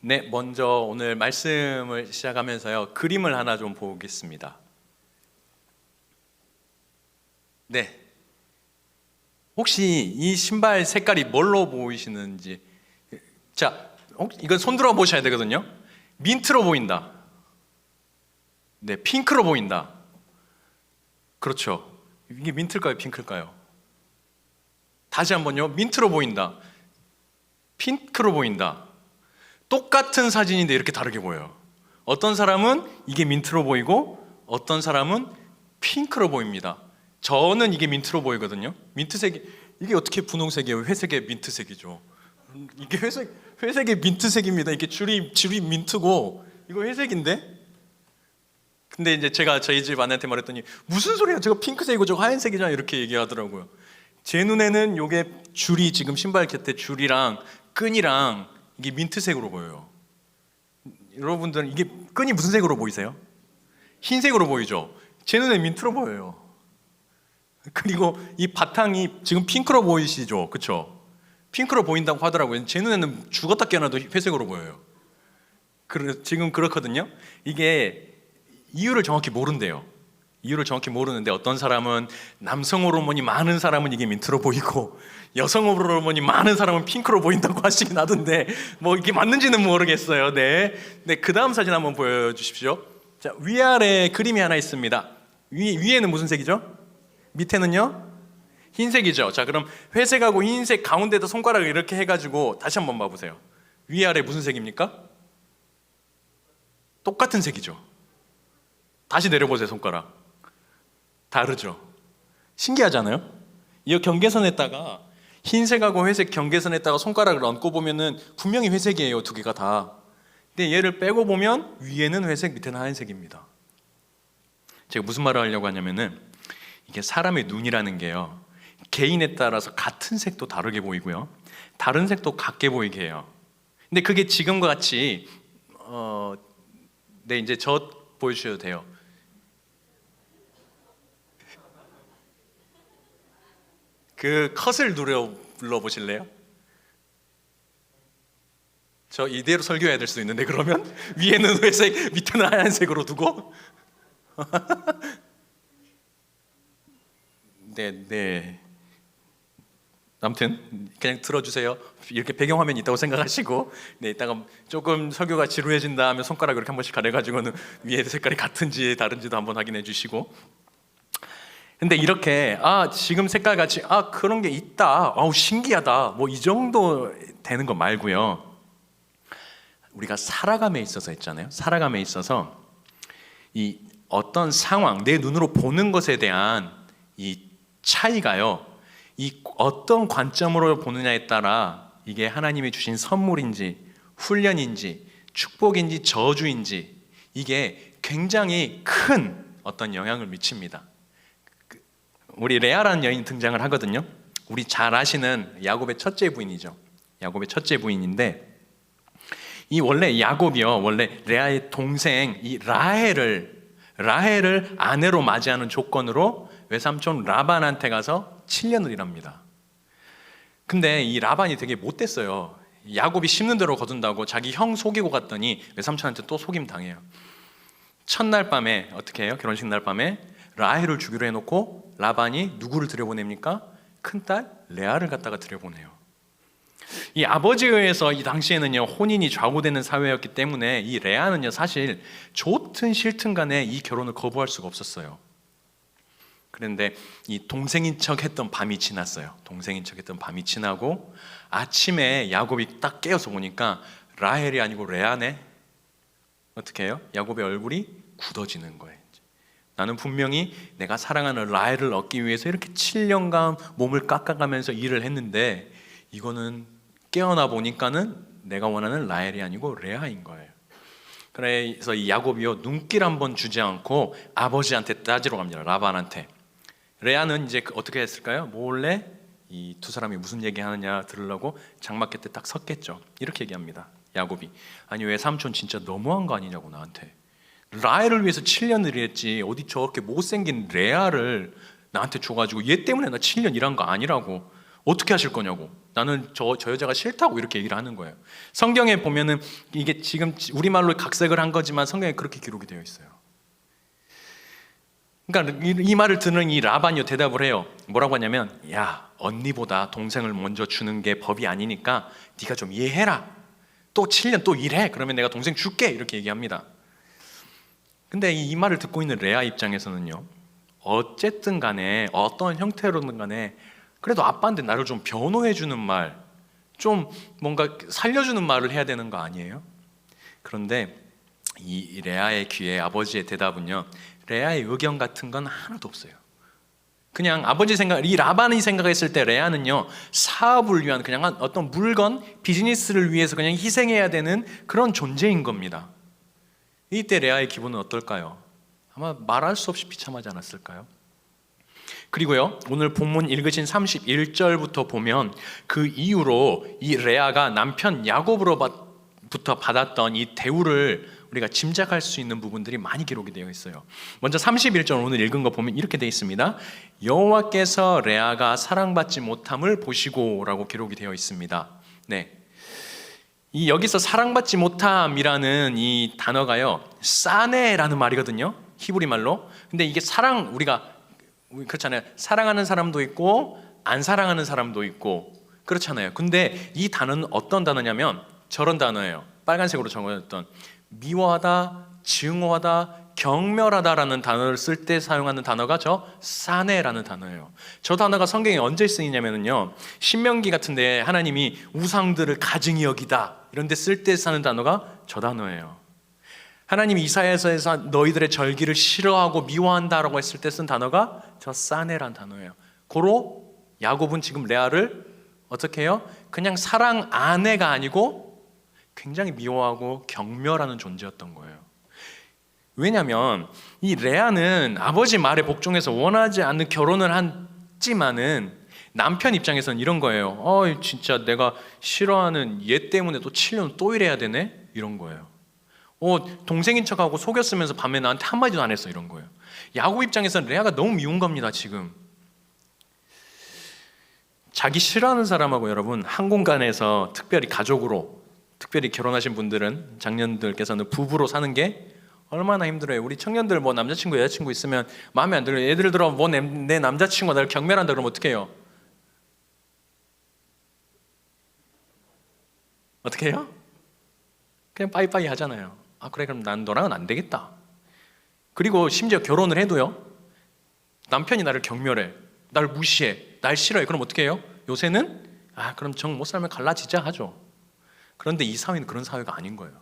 네, 먼저 오늘 말씀을 시작하면서요, 그림을 하나 좀 보겠습니다. 네, 혹시 이 신발 색깔이 뭘로 보이시는지. 자, 이건 손 들어 보셔야 되거든요. 민트로 보인다. 네, 핑크로 보인다. 그렇죠. 이게 민트일까요, 핑크일까요? 다시 한번요. 민트로 보인다. 핑크로 보인다. 똑같은 사진인데 이렇게 다르게 보여요. 어떤 사람은 이게 민트로 보이고 어떤 사람은 핑크로 보입니다. 저는 이게 민트로 보이거든요. 민트색이, 이게 어떻게 분홍색이에요? 회색의 민트색이죠. 이게 회색의 민트색입니다. 이게 줄이 민트고 이거 회색인데. 근데 이제 제가 저희 집 아내한테 말했더니 무슨 소리야? 저거 핑크색이고 저거 하얀색이잖아, 이렇게 얘기하더라고요. 제 눈에는 요게 줄이, 지금 신발 곁에 줄이랑 끈이랑 이게 민트색으로 보여요. 여러분들은 이게 끈이 무슨 색으로 보이세요? 흰색으로 보이죠? 제 눈에 민트로 보여요. 그리고 이 바탕이 지금 핑크로 보이시죠? 그쵸? 핑크로 보인다고 하더라고요. 제 눈에는 죽었다 깨어나도 회색으로 보여요. 지금 그렇거든요. 이게 이유를 정확히 모른대요. 이유를 정확히 모르는데, 어떤 사람은 남성 호르몬이 많은 사람은 이게 민트로 보이고 여성 호르몬이 많은 사람은 핑크로 보인다고 하시긴 하던데, 뭐 이게 맞는지는 모르겠어요. 네, 그 다음 사진 한번 보여주십시오. 자, 위아래 그림이 하나 있습니다. 위에는 무슨 색이죠? 밑에는요? 흰색이죠. 자, 그럼 회색하고 흰색 가운데다 손가락을 이렇게 해가지고 다시 한번 봐보세요. 위아래 무슨 색입니까? 똑같은 색이죠. 다시 내려보세요, 손가락. 다르죠? 신기하잖아요? 이 경계선에다가 흰색하고 회색 경계선에다가 손가락을 얹고 보면은 분명히 회색이에요, 두 개가 다. 근데 얘를 빼고 보면 위에는 회색, 밑에는 하얀색입니다. 제가 무슨 말을 하려고 하냐면은, 이게 사람의 눈이라는 게요, 개인에 따라서 같은 색도 다르게 보이고요, 다른 색도 같게 보이게 해요. 근데 그게 지금과 같이 네, 이제 저 보여주셔도 돼요. 그 컷을 눌러 보실래요? 저 이대로 설교해야 될 수도 있는데, 그러면 위에는 회색, 밑에는 하얀색으로 두고. 네. 아무튼 그냥 들어주세요. 이렇게 배경화면이 있다고 생각하시고, 네, 이따가 조금 설교가 지루해진다 하면 손가락 이렇게 한 번씩 가려가지고는 위에 색깔이 같은지 다른지도 한번 확인해 주시고. 근데 이렇게 지금 색깔 같이 그런 게 있다, 신기하다, 뭐 이 정도 되는 거 말고요, 우리가 살아감에 있어서 있잖아요. 살아감에 있어서 이 어떤 상황, 내 눈으로 보는 것에 대한 이 차이가요, 이 어떤 관점으로 보느냐에 따라 이게 하나님이 주신 선물인지 훈련인지 축복인지 저주인지, 이게 굉장히 큰 어떤 영향을 미칩니다. 우리 레아라는 여인이 등장을 하거든요. 우리 잘 아시는 야곱의 첫째 부인이죠. 야곱의 첫째 부인인데, 이 원래 야곱이요, 원래 레아의 동생 이 라헬을 아내로 맞이하는 조건으로 외삼촌 라반한테 가서 7년을 일합니다. 근데 이 라반이 되게 못됐어요. 야곱이 심는 대로 거둔다고 자기 형 속이고 갔더니 외삼촌한테 또 속임 당해요. 첫날 밤에 어떻게 해요? 결혼식 날 밤에 라헬을 주기로 해놓고 라반이 누구를 들여보냅니까? 큰딸 레아를 갖다가 들여보내요. 이 아버지에 의해서 이 당시에는요, 혼인이 좌우되는 사회였기 때문에 이 레아는요, 사실 좋든 싫든 간에 이 결혼을 거부할 수가 없었어요. 그런데 이 동생인 척 했던 밤이 지났어요. 동생인 척 했던 밤이 지나고 아침에 야곱이 딱 깨어서 보니까 라헬이 아니고 레아네. 어떻게 해요? 야곱의 얼굴이 굳어지는 거예요. 나는 분명히 내가 사랑하는 라헬을 얻기 위해서 이렇게 7년간 몸을 깎아가면서 일을 했는데, 이거는 깨어나 보니까는 내가 원하는 라헬이 아니고 레아인 거예요. 그래서 이 야곱이요, 눈길 한번 주지 않고 아버지한테 따지러 갑니다. 라반한테. 레아는 이제 어떻게 했을까요? 몰래 이 두 사람이 무슨 얘기하느냐 들으려고 장막 곁에 딱 섰겠죠. 이렇게 얘기합니다. 야곱이, 아니 왜 삼촌 진짜 너무한 거 아니냐고, 나한테 라헬을 위해서 7년을 일했지, 어디 저렇게 못생긴 레아를 나한테 줘가지고 얘 때문에 나 7년 일한 거 아니라고, 어떻게 하실 거냐고. 나는 저 여자가 싫다고 이렇게 얘기를 하는 거예요. 성경에 보면은 이게 지금 우리말로 각색을 한 거지만 성경에 그렇게 기록이 되어 있어요. 그러니까 이 말을 듣는 이 라반이요 대답을 해요. 뭐라고 하냐면, 야, 언니보다 동생을 먼저 주는 게 법이 아니니까 네가 좀 이해해라. 또 7년 또 일해. 그러면 내가 동생 줄게. 이렇게 얘기합니다. 근데 이 말을 듣고 있는 레아 입장에서는요, 어쨌든 간에 어떤 형태로든 간에 그래도 아빠한테 나를 좀 변호해 주는 말, 좀 뭔가 살려주는 말을 해야 되는 거 아니에요? 그런데 이 레아의 귀에 아버지의 대답은요, 레아의 의견 같은 건 하나도 없어요. 그냥 아버지 생각, 이 라반이 생각했을 때 레아는요, 사업을 위한 그냥 어떤 물건, 비즈니스를 위해서 그냥 희생해야 되는 그런 존재인 겁니다. 이때 레아의 기분은 어떨까요? 아마 말할 수 없이 비참하지 않았을까요? 그리고요, 오늘 본문 읽으신 31절부터 보면 그 이후로 이 레아가 남편 야곱으로부터 받았던 이 대우를 우리가 짐작할 수 있는 부분들이 많이 기록이 되어 있어요. 먼저 31절 오늘 읽은 거 보면 이렇게 되어 있습니다. 여호와께서 레아가 사랑받지 못함을 보시고라고 기록이 되어 있습니다. 네, 이 여기서 사랑받지 못함이라는 이 단어가요, 싸네라는 말이거든요. 히브리 말로. 근데 이게 사랑, 우리가 그렇잖아요. 사랑하는 사람도 있고 안 사랑하는 사람도 있고 그렇잖아요. 근데 이 단어는 어떤 단어냐면 저런 단어예요. 빨간색으로 적어졌던 미워하다, 증오하다, 경멸하다라는 단어를 쓸 때 사용하는 단어가 저 사네라는 단어예요. 저 단어가 성경에 언제 쓰이냐면요, 신명기 같은데 하나님이 우상들을 가증히 여기다 이런 데 쓸 때 쓰는 단어가 저 단어예요. 하나님이 이사야서에서 너희들의 절기를 싫어하고 미워한다라고 했을 때 쓴 단어가 저 사네란 단어예요. 고로 야곱은 지금 레아를 어떻게 해요? 그냥 사랑 아내가 아니고 굉장히 미워하고 경멸하는 존재였던 거예요. 왜냐하면 이 레아는 아버지 말에 복종해서 원하지 않는 결혼을 했지만은 남편 입장에서는 이런 거예요. 진짜 내가 싫어하는 얘 때문에 또 7년 또 이래야 되네? 이런 거예요. 동생인 척하고 속였으면서 밤에 나한테 한마디도 안 했어, 이런 거예요. 야곱 입장에서는 레아가 너무 미운 겁니다. 지금 자기 싫어하는 사람하고 여러분 한 공간에서 특별히 가족으로, 특별히 결혼하신 분들은, 장년들께서는 부부로 사는 게 얼마나 힘들어요. 우리 청년들 뭐 남자친구 여자친구 있으면 마음에 안 들어요. 예를 들어 뭐 내 남자친구가 나를 경멸한다 그러면 어떻게 해요? 어떻게 해요? 그냥 빠이빠이 하잖아요. 그래, 그럼 난 너랑은 안 되겠다. 그리고 심지어 결혼을 해도요, 남편이 나를 경멸해, 날 무시해, 날 싫어해. 그럼 어떻게 해요? 요새는 그럼 정 못 살면 갈라지자 하죠. 그런데 이 사회는 그런 사회가 아닌 거예요.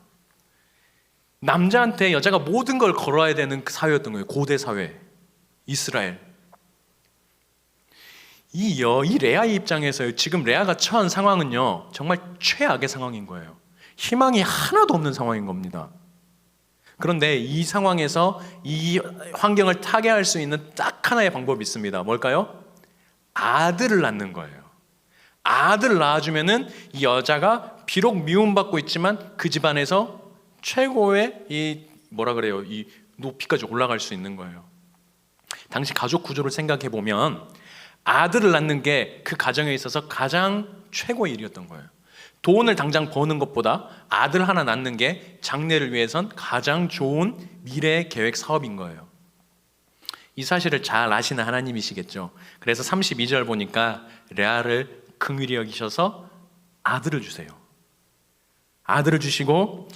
남자한테 여자가 모든 걸 걸어야 되는 그 사회였던 거예요. 고대 사회, 이스라엘. 이 레아의 입장에서 지금 레아가 처한 상황은요, 정말 최악의 상황인 거예요. 희망이 하나도 없는 상황인 겁니다. 그런데 이 상황에서 이 환경을 타개할 수 있는 딱 하나의 방법이 있습니다. 뭘까요? 아들을 낳는 거예요. 아들을 낳아주면은 이 여자가 비록 미움받고 있지만 그 집안에서 최고의 이 높이까지 올라갈 수 있는 거예요. 당시 가족 구조를 생각해 보면 아들을 낳는 게 그 가정에 있어서 가장 최고의 일이었던 거예요. 돈을 당장 버는 것보다 아들 하나 낳는 게 장래를 위해선 가장 좋은 미래 계획 사업인 거예요. 이 사실을 잘 아시는 하나님이시겠죠. 그래서 32절 보니까 레아를 긍휼히 여기셔서 아들을 주세요. 아들을 주시고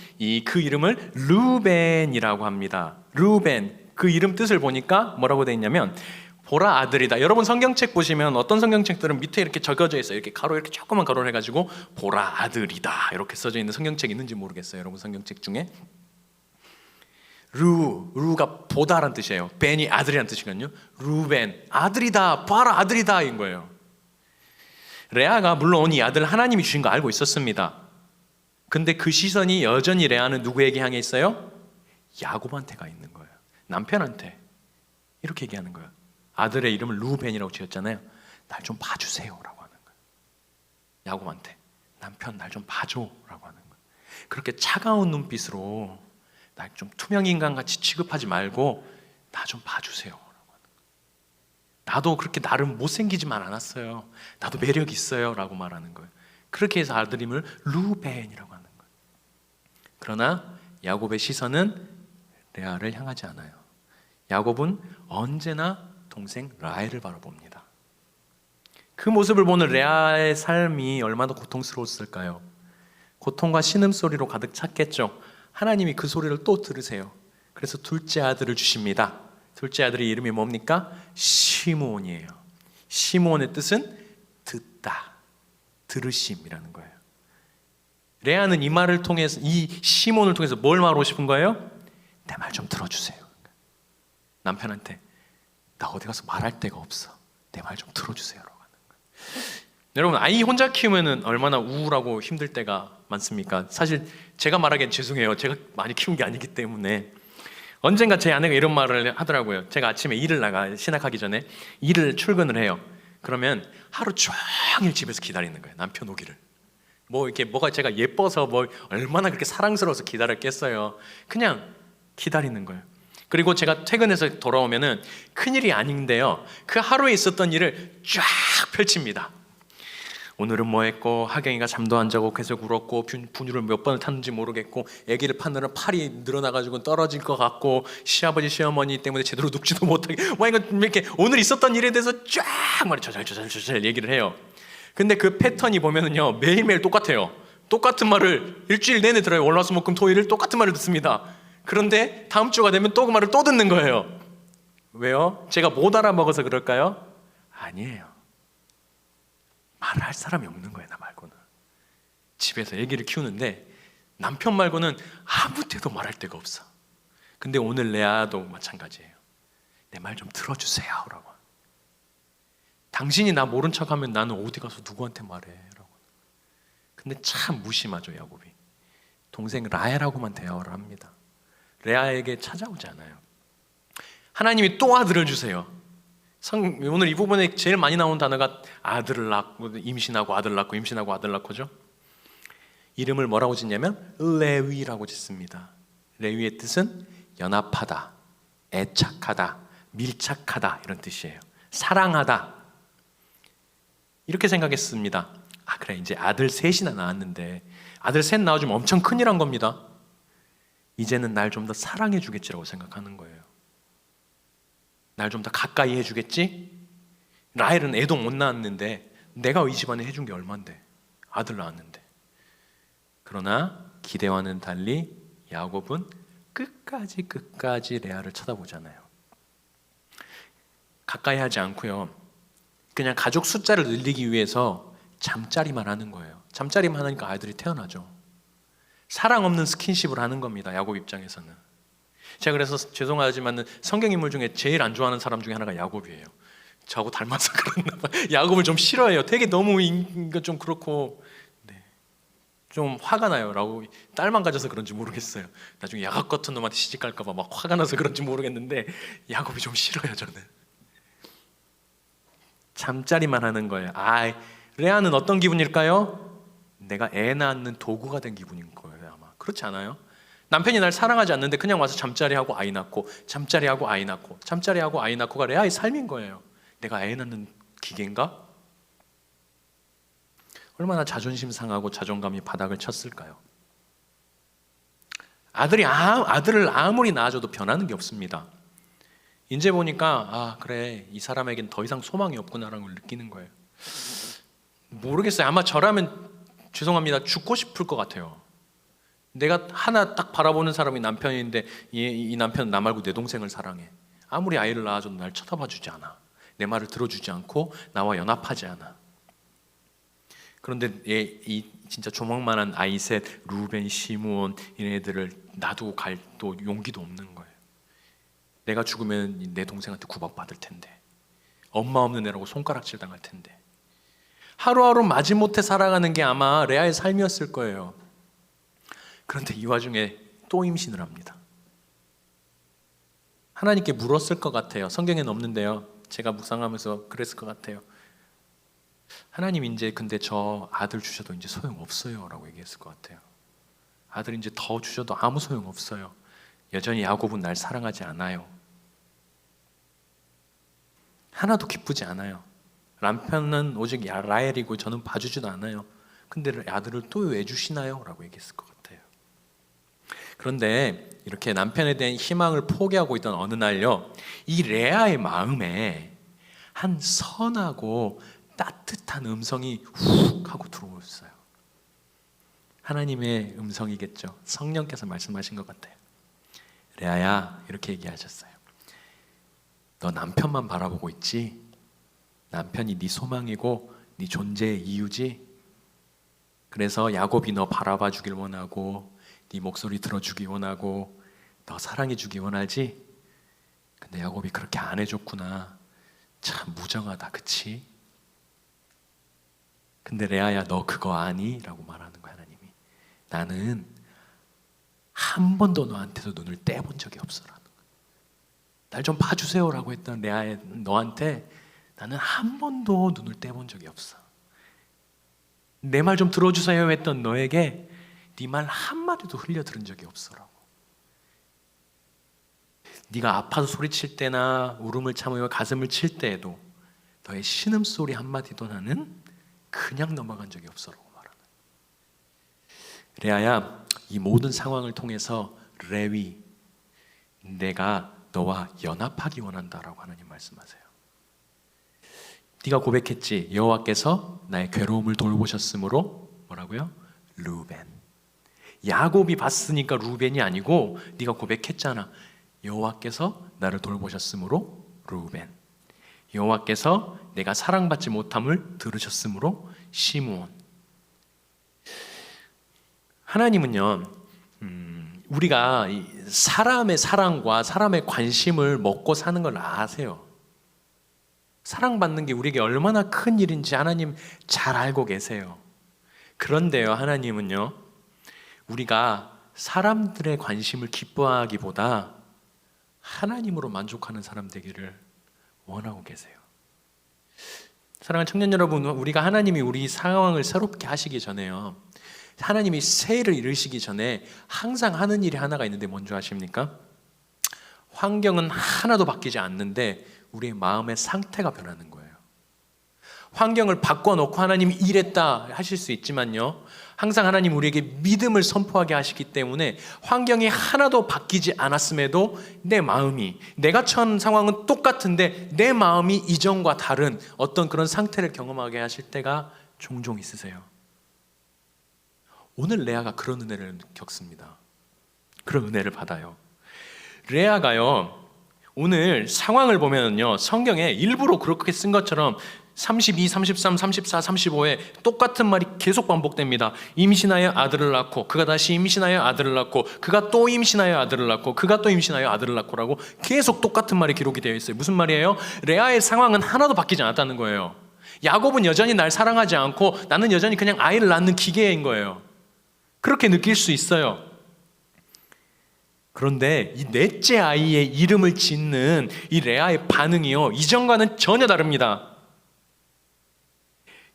그 이름을 르우벤이라고 합니다. 르우벤, 그 이름 뜻을 보니까 뭐라고 되어 있냐면 보라 아들이다. 여러분 성경책 보시면 어떤 성경책들은 밑에 이렇게 적혀져 있어요. 이렇게 가로, 이렇게 조그만 가로를 해가지고 보라 아들이다 이렇게 써져 있는 성경책 있는지 모르겠어요. 여러분 성경책 중에 루가 보다란 뜻이에요. 벤이 아들이란 뜻이거든요. 루벤, 아들이다, 봐라 아들이다 인 거예요. 레아가 물론 이 아들 하나님이 주신 거 알고 있었습니다. 근데 그 시선이 여전히 레아는 누구에게 향해 있어요? 야곱한테 가 있는 거예요. 남편한테 이렇게 얘기하는 거예요. 아들의 이름을 루벤이라고 지었잖아요. 날 좀 봐주세요 라고 하는 거예요. 야곱한테 남편 날 좀 봐줘 라고 하는 거예요. 그렇게 차가운 눈빛으로 날 좀 투명인간같이 취급하지 말고 나 좀 봐주세요 라고 하는 거예요. 나도 그렇게 나름 못생기지만 않았어요. 나도 매력이 있어요 라고 말하는 거예요. 그렇게 해서 아들임을 루벤이라고 하는 거예요. 그러나 야곱의 시선은 레아를 향하지 않아요. 야곱은 언제나 동생 라헬을 바라봅니다. 그 모습을 보는 레아의 삶이 얼마나 고통스러웠을까요? 고통과 신음소리로 가득 찼겠죠. 하나님이 그 소리를 또 들으세요. 그래서 둘째 아들을 주십니다. 둘째 아들의 이름이 뭡니까? 시므온이에요. 시므온의 뜻은 듣다, 들으심이라는 거예요. 레아는 이 말을 통해서, 이 시므온을 통해서 뭘 말하고 싶은 거예요? 내 말 좀 들어주세요. 남편한테 나 어디 가서 말할 데가 없어. 내 말 좀 들어주세요. 라고 하는 거예요. 여러분, 아이 혼자 키우면 얼마나 우울하고 힘들 때가 많습니까? 사실 제가 말하기엔 죄송해요. 제가 많이 키운 게 아니기 때문에. 언젠가 제 아내가 이런 말을 하더라고요. 제가 아침에 일을 시작하기 전에 일을 출근을 해요. 그러면 하루 종일 집에서 기다리는 거예요. 남편 오기를. 뭐 이렇게 뭐가 제가 예뻐서 뭐 얼마나 그렇게 사랑스러워서 기다렸겠어요. 그냥 기다리는 거예요. 그리고 제가 퇴근해서 돌아오면은 큰일이 아닌데요, 그 하루에 있었던 일을 쫙 펼칩니다. 오늘은 뭐 했고, 하경이가 잠도 안 자고 계속 울었고, 분유를 몇 번을 탔는지 모르겠고, 아기를 파느라 팔이 늘어나가지고 떨어질 것 같고, 시아버지 시어머니 때문에 제대로 눕지도 못하게, 뭐 이거 이렇게 오늘 있었던 일에 대해서 쫙 말이 조잘조잘 얘기를 해요. 근데 그 패턴이 보면은요, 매일매일 똑같아요. 똑같은 말을 일주일 내내 들어요. 월화수목금토일을 똑같은 말을 듣습니다. 그런데 다음 주가 되면 또 그 말을 또 듣는 거예요. 왜요? 제가 못 알아먹어서 그럴까요? 아니에요. 말을 할 사람이 없는 거예요, 나 말고는. 집에서 애기를 키우는데 남편 말고는 아무 때도 말할 데가 없어. 근데 오늘 레아도 마찬가지예요. 내 말 좀 들어주세요 라고. 당신이 나 모른 척하면 나는 어디 가서 누구한테 말해 라고. 근데 참 무심하죠, 야곱이. 동생 라헬하고만 대화를 합니다. 레아에게 찾아오지 않아요. 하나님이 또 아들을 주세요. 오늘 이 부분에 제일 많이 나온 단어가 아들을 낳고 임신하고 아들 낳고 임신하고 아들 낳고죠. 이름을 뭐라고 짓냐면 레위라고 짓습니다. 레위의 뜻은 연합하다, 애착하다, 밀착하다 이런 뜻이에요. 사랑하다. 이렇게 생각했습니다. 아 그래, 이제 아들 셋이나 낳았는데 아들 셋 낳아주면 엄청 큰일한 겁니다. 이제는 날 좀 더 사랑해 주겠지라고 생각하는 거예요. 날 좀 더 가까이 해주겠지? 라헬은 애도 못 낳았는데 내가 이 집안에 해준 게 얼만데, 아들 낳았는데. 그러나 기대와는 달리 야곱은 끝까지 레아를 쳐다보잖아요. 가까이 하지 않고요, 그냥 가족 숫자를 늘리기 위해서 잠자리만 하는 거예요. 잠자리만 하니까 아이들이 태어나죠. 사랑 없는 스킨십을 하는 겁니다, 야곱 입장에서는. 제가 그래서 죄송하지만 성경 인물 중에 제일 안 좋아하는 사람 중에 하나가 야곱이에요. 저하고 닮아서 그랬나 봐요. 야곱을 좀 싫어해요. 되게 너무 좀 그렇고, 네. 좀 화가 나요. 라고 딸만 가져서 그런지 모르겠어요. 나중에 야곱 같은 놈한테 시집갈까 봐 막 화가 나서 그런지 모르겠는데 야곱이 좀 싫어요, 저는. 잠자리만 하는 거예요. 레아는 어떤 기분일까요? 내가 애 낳는 도구가 된 기분인 거예요, 아마. 그렇지 않아요? 남편이 날 사랑하지 않는데 그냥 와서 잠자리하고 아이 낳고, 잠자리하고 아이 낳고, 잠자리하고 아이 낳고가 레아의 삶인 거예요. 내가 애 낳는 기계인가? 얼마나 자존심 상하고 자존감이 바닥을 쳤을까요? 아들을 아무리 낳아줘도 변하는 게 없습니다. 이제 보니까 그래, 이 사람에겐 더 이상 소망이 없구나라는 걸 느끼는 거예요. 모르겠어요. 아마 저라면 죄송합니다, 죽고 싶을 것 같아요. 내가 하나 딱 바라보는 사람이 남편인데 이 남편은 나 말고 내 동생을 사랑해. 아무리 아이를 낳아줘도 날 쳐다봐 주지 않아. 내 말을 들어주지 않고 나와 연합하지 않아. 그런데 이 진짜 조망만한 아이 셋, 루벤, 시므온 이네들을 놔두고 갈 또 용기도 없는 거예요. 내가 죽으면 내 동생한테 구박받을 텐데, 엄마 없는 애라고 손가락질 당할 텐데. 하루하루 마지못해 살아가는 게 아마 레아의 삶이었을 거예요. 그런데 이 와중에 또 임신을 합니다. 하나님께 물었을 것 같아요. 성경에는 없는데요, 제가 묵상하면서 그랬을 것 같아요. 하나님, 이제 근데 저 아들 주셔도 이제 소용없어요 라고 얘기했을 것 같아요. 아들 이제 더 주셔도 아무 소용없어요. 여전히 야곱은 날 사랑하지 않아요. 하나도 기쁘지 않아요. 남편은 오직 라헬이고 저는 봐주지도 않아요. 근데 아들을 또 왜 주시나요? 라고 얘기했을 것 같아요. 그런데 이렇게 남편에 대한 희망을 포기하고 있던 어느 날요, 이 레아의 마음에 한 선하고 따뜻한 음성이 훅 하고 들어왔어요. 하나님의 음성이겠죠. 성령께서 말씀하신 것 같아요. 레아야, 이렇게 얘기하셨어요. 너 남편만 바라보고 있지? 남편이 네 소망이고 네 존재의 이유지? 그래서 야곱이 너 바라봐 주길 원하고 네 목소리 들어주기 원하고 너 사랑해 주기 원하지? 근데 야곱이 그렇게 안 해줬구나. 참 무정하다, 그치? 근데 레아야, 너 그거 아니? 라고 말하는 거야, 하나님이. 나는 한 번도 너한테서 눈을 떼본 적이 없어라는 거야. 날 좀 봐주세요 라고 했던 레아의 너한테 나는 한 번도 눈을 떼본 적이 없어. 내 말 좀 들어주세요 했던 너에게 네 말 한마디도 흘려 들은 적이 없어라고. 네가 아파서 소리칠 때나 울음을 참으며 가슴을 칠 때에도 너의 신음소리 한마디도 나는 그냥 넘어간 적이 없어라고 말하는. 레아야, 이 모든 상황을 통해서 레위, 내가 너와 연합하기 원한다라고 하나님 말씀하세요. 네가 고백했지, 여호와께서 나의 괴로움을 돌보셨으므로 뭐라고요? 루벤. 야곱이 봤으니까 루벤이 아니고 네가 고백했잖아. 여호와께서 나를 돌보셨으므로 루벤. 여호와께서 내가 사랑받지 못함을 들으셨으므로 시므온. 하나님은요, 우리가 사람의 사랑과 사람의 관심을 먹고 사는 걸 아세요. 사랑받는 게 우리에게 얼마나 큰 일인지 하나님 잘 알고 계세요. 그런데요, 하나님은요, 우리가 사람들의 관심을 기뻐하기보다 하나님으로 만족하는 사람 되기를 원하고 계세요. 사랑하는 청년 여러분, 우리가 하나님이 우리 상황을 새롭게 하시기 전에요, 하나님이 새해를 이루시기 전에 항상 하는 일이 하나가 있는데 뭔지 아십니까? 환경은 하나도 바뀌지 않는데 우리의 마음의 상태가 변하는 거예요. 환경을 바꿔놓고 하나님이 이랬다 하실 수 있지만요, 항상 하나님 우리에게 믿음을 선포하게 하시기 때문에 환경이 하나도 바뀌지 않았음에도 내 마음이, 내가 처한 상황은 똑같은데 내 마음이 이전과 다른 어떤 그런 상태를 경험하게 하실 때가 종종 있으세요. 오늘 레아가 그런 은혜를 겪습니다. 그런 은혜를 받아요. 레아가요, 오늘 상황을 보면요, 성경에 일부러 그렇게 쓴 것처럼 32, 33, 34, 35에 똑같은 말이 계속 반복됩니다. 임신하여 아들을 낳고 그가 다시 임신하여 아들을 낳고 그가 또 임신하여 아들을 낳고 그가 또 임신하여 아들을 낳고라고 계속 똑같은 말이 기록이 되어 있어요. 무슨 말이에요? 레아의 상황은 하나도 바뀌지 않았다는 거예요. 야곱은 여전히 날 사랑하지 않고 나는 여전히 그냥 아이를 낳는 기계인 거예요. 그렇게 느낄 수 있어요. 그런데 이 넷째 아이의 이름을 짓는 이 레아의 반응이요, 이전과는 전혀 다릅니다.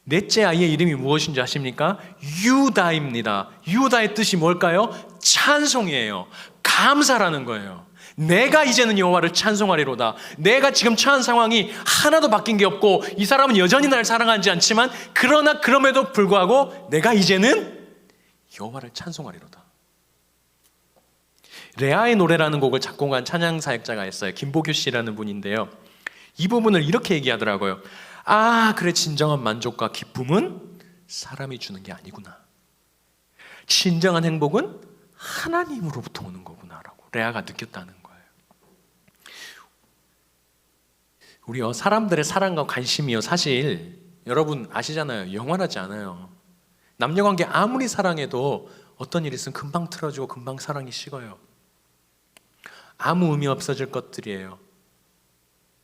넷째 아이의 이름이 무엇인지 아십니까? 유다입니다. 유다의 뜻이 뭘까요? 찬송이에요. 감사라는 거예요. 내가 이제는 여호와를 찬송하리로다. 내가 지금 처한 상황이 하나도 바뀐 게 없고 이 사람은 여전히 날 사랑하지 않지만 그러나 그럼에도 불구하고 내가 이제는 여호와를 찬송하리로다. 레아의 노래라는 곡을 작곡한 찬양 사역자가 있어요. 김보규 씨라는 분인데요, 이 부분을 이렇게 얘기하더라고요. 아, 그래, 진정한 만족과 기쁨은 사람이 주는 게 아니구나. 진정한 행복은 하나님으로부터 오는 거구나라고 레아가 느꼈다는 거예요. 우리요, 사람들의 사랑과 관심이요, 사실 여러분 아시잖아요, 영원하지 않아요. 남녀관계 아무리 사랑해도 어떤 일이 있으면 금방 틀어지고 금방 사랑이 식어요. 아무 의미 없어질 것들이에요.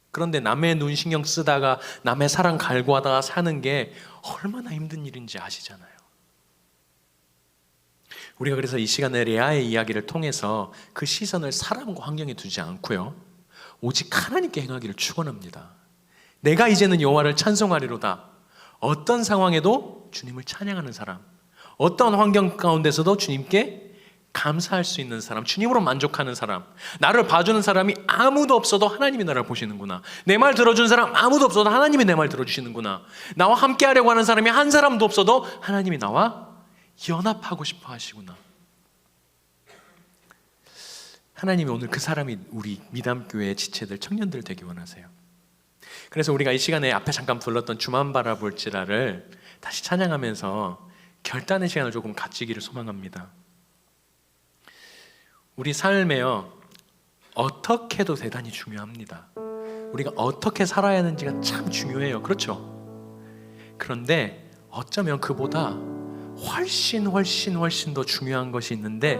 그런데 남의 눈 신경 쓰다가 남의 사랑 갈구하다가 사는 게 얼마나 힘든 일인지 아시잖아요. 우리가 그래서 이 시간에 레아의 이야기를 통해서 그 시선을 사람과 환경에 두지 않고요, 오직 하나님께 행하기를 축원합니다. 내가 이제는 여호와를 찬송하리로다. 어떤 상황에도 주님을 찬양하는 사람, 어떤 환경 가운데서도 주님께 감사할 수 있는 사람, 주님으로 만족하는 사람, 나를 봐주는 사람이 아무도 없어도 하나님이 나를 보시는구나. 내 말 들어준 사람 아무도 없어도 하나님이 내 말 들어주시는구나. 나와 함께 하려고 하는 사람이 한 사람도 없어도 하나님이 나와 연합하고 싶어 하시구나. 하나님이 오늘 그 사람이 우리 미담교회의 지체들, 청년들 되기 원하세요. 그래서 우리가 이 시간에 앞에 잠깐 불렀던 주만 바라볼지라를 다시 찬양하면서 결단의 시간을 조금 가지기를 소망합니다. 우리 삶에요, 어떻게 해도 대단히 중요합니다. 우리가 어떻게 살아야 하는지가 참 중요해요. 그렇죠? 그런데 어쩌면 그보다 훨씬 더 중요한 것이 있는데,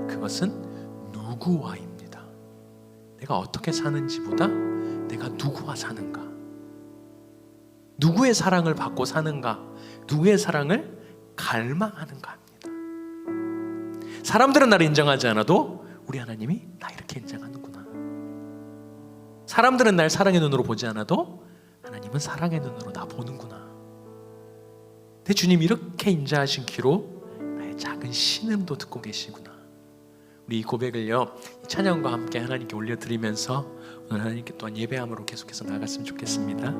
그것은 누구와입니다. 내가 어떻게 사는지보다 내가 누구와 사는가, 누구의 사랑을 받고 사는가, 누구의 사랑을 갈망하는가 합니다. 사람들은 나를 인정하지 않아도 우리 하나님이 나 이렇게 인정하는구나. 사람들은 날 사랑의 눈으로 보지 않아도 하나님은 사랑의 눈으로 나 보는구나. 내 주님 이렇게 인자하신 귀로 나의 작은 신음도 듣고 계시구나. 우리 이 고백을요, 이 찬양과 함께 하나님께 올려드리면서 오늘 하나님께 또한 예배함으로 계속해서 나아갔으면 좋겠습니다.